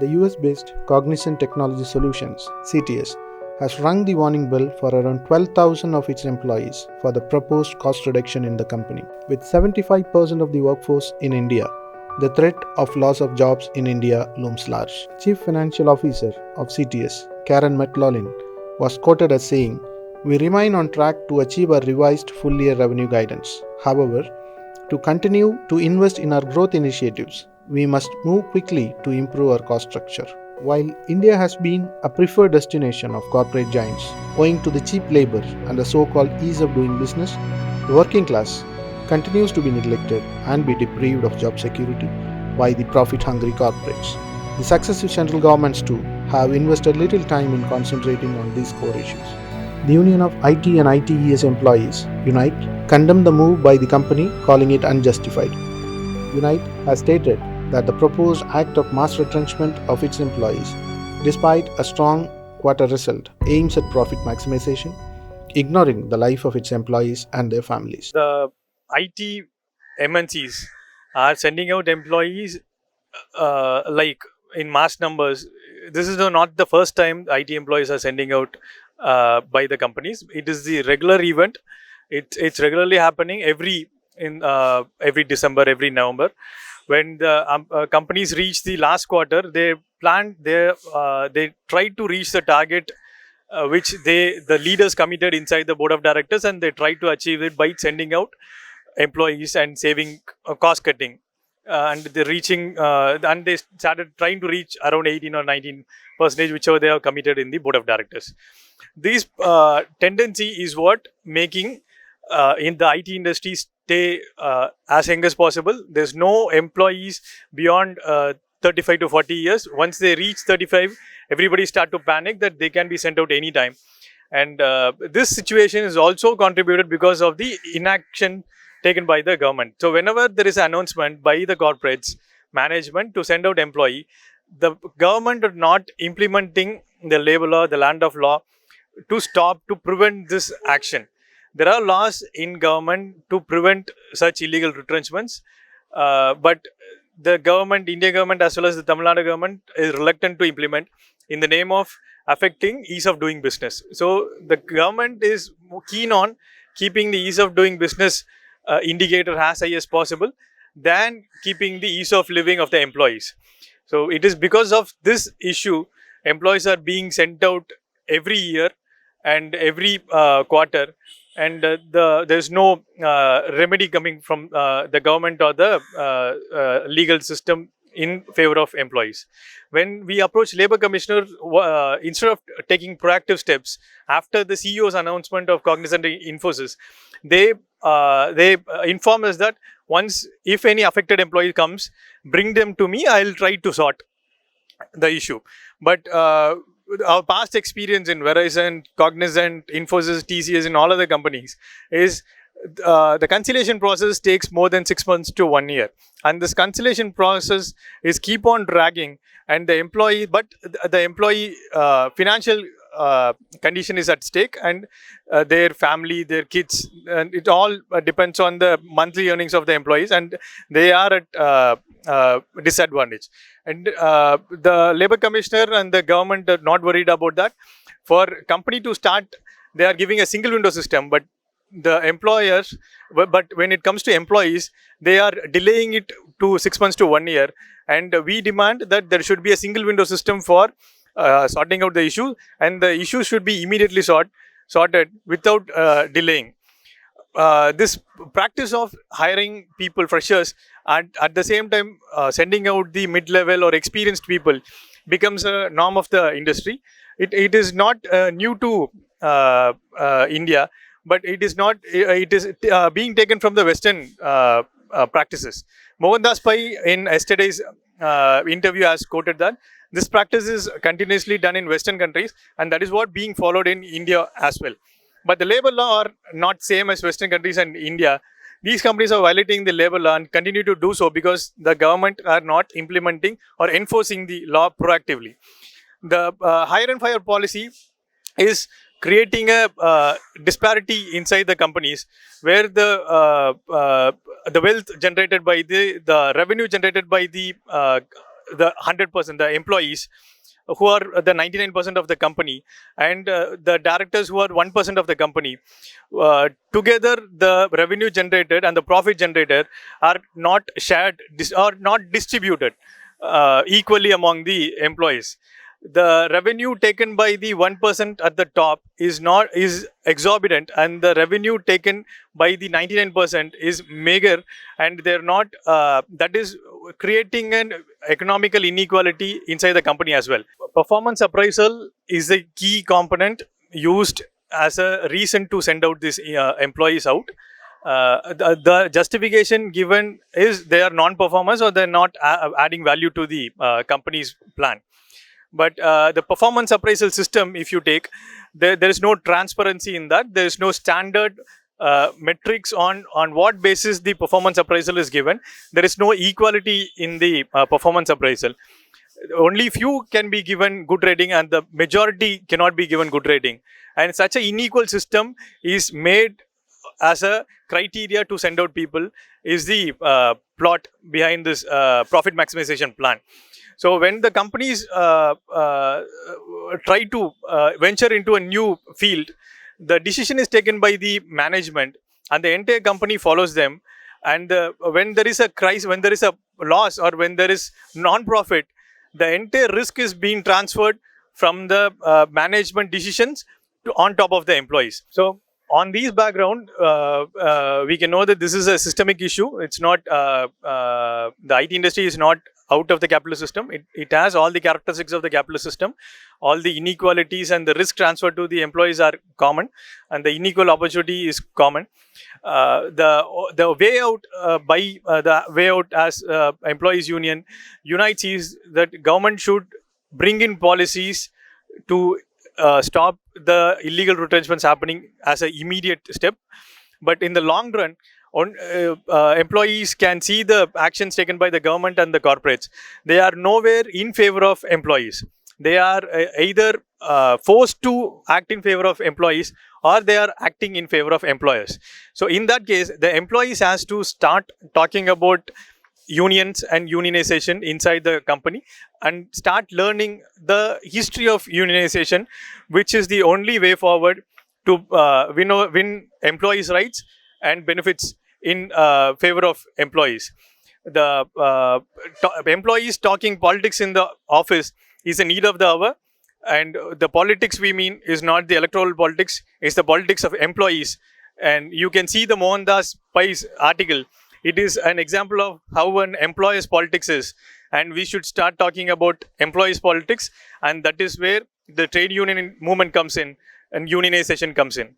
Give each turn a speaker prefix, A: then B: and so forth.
A: The US-based Cognizant Technology Solutions (CTS) has rung the warning bell for around 12,000 of its employees for the proposed cost reduction in the company. With 75% of the workforce in India, the threat of loss of jobs in India looms large. Chief Financial Officer of CTS, Karen McLaughlin, was quoted as saying, "We remain on track to achieve our revised full-year revenue guidance. However, to continue to invest in our growth initiatives, we must move quickly to improve our cost structure." While India has been a preferred destination of corporate giants owing to the cheap labor and the so-called ease of doing business, the working class continues to be neglected and be deprived of job security by the profit-hungry corporates. The successive central governments too have invested little time in concentrating on these core issues. The Union of IT and ITES Employees, Unite, condemned the move by the company, calling it unjustified. Unite has stated that the proposed act of mass retrenchment of its employees, despite a strong quarter result, aims at profit maximization, ignoring the life of its employees and their families.
B: The IT MNCs are sending out employees like in mass numbers. This is not the first time IT employees are sending out by the companies. It is the regular event. It's regularly happening every December, every November. When the companies reach the last quarter, they try to reach the target which the leaders committed inside the board of directors, and they try to achieve it by sending out employees and saving cost cutting. And they started trying to reach around 18 or 19%, whichever they have committed in the board of directors. This tendency is what making in the IT industry stay as young as possible. There's no employees beyond 35 to 40 years. Once they reach 35, everybody start to panic that they can be sent out anytime. And this situation is also contributed because of the inaction taken by the government. So whenever there is an announcement by the corporates management to send out employee, the government are not implementing the labor law, the land of law, to prevent this action. There are laws in government to prevent such illegal retrenchments, but the government, Indian government as well as the Tamil Nadu government, is reluctant to implement in the name of affecting ease of doing business. So the government is keen on keeping the ease of doing business indicator as high as possible than keeping the ease of living of the employees. So it is because of this issue, employees are being sent out every year and every quarter, and there's no remedy coming from the government or the legal system in favor of employees. When we approach Labour Commissioner, instead of taking proactive steps after the CEO's announcement of Cognizant Infosys, they inform us that once, if any affected employee comes, bring them to me, I'll try to sort the issue. But our past experience in Verizon, Cognizant, Infosys, TCS, and all other companies is the conciliation process takes more than 6 months to 1 year, and this conciliation process is keep on dragging, and the employee financial condition is at stake, and their family, their kids, and it all depends on the monthly earnings of the employees, and they are at disadvantage. And the Labour Commissioner and the government are not worried about that. For company to start, they are giving a single window system, but the employers, but when it comes to employees, they are delaying it to 6 months to 1 year, and we demand that there should be a single window system for sorting out the issue, and the issue should be immediately sorted without delaying. This practice of hiring people, freshers, and at the same time sending out the mid-level or experienced people becomes a norm of the industry. It is not new to India, but it is being taken from the Western practices. Mohan Das Pai in yesterday's interview has quoted that this practice is continuously done in Western countries, and that is what being followed in India as well. But the labor law are not same as Western countries and India. These companies are violating the labor law and continue to do so because the government are not implementing or enforcing the law proactively. The hire and fire policy is creating a disparity inside the companies, where the wealth generated by the revenue generated by the the 100%, the employees who are the 99% of the company, and the directors who are 1% of the company. Together, the revenue generated and the profit generated are not shared or not distributed equally among the employees. The revenue taken by the 1% at the top is exorbitant, and the revenue taken by the 99% is meager, and they're not that is creating an economical inequality inside the company as well. Performance appraisal is a key component used as a reason to send out these employees out. The justification given is they are non-performers or they're not adding value to the company's plan. But the performance appraisal system, if you take, there is no transparency in that. There is no standard metrics on what basis the performance appraisal is given. There is no equality in the performance appraisal. Only few can be given good rating and the majority cannot be given good rating, and such an unequal system is made as a criteria to send out people is the plot behind this profit maximization plan. So when the companies try to venture into a new field, the decision is taken by the management and the entire company follows them. And when there is a crisis, when there is a loss, or when there is non-profit, the entire risk is being transferred from the management decisions to on top of the employees. So on these background, we can know that this is a systemic issue. It's not the IT industry is not out of the capitalist system. It has all the characteristics of the capitalist system. All the inequalities and the risk transfer to the employees are common, and the unequal opportunity is common. The way out the way out as employees union unites is that government should bring in policies to stop the illegal retrenchments happening as an immediate step. But in the long run, employees can see the actions taken by the government and the corporates. They are nowhere in favor of employees. They are either forced to act in favor of employees, or they are acting in favor of employers. So in that case, the employees has to start talking about unions and unionization inside the company and start learning the history of unionization, which is the only way forward to win employees' rights and benefits in favor of employees. The employees talking politics in the office is a need of the hour, and the politics we mean is not the electoral politics, it's the politics of employees. And you can see the Mohandas Pai's article. It is an example of how an employer's politics is, and we should start talking about employees' politics, and that is where the trade union movement comes in and unionization comes in.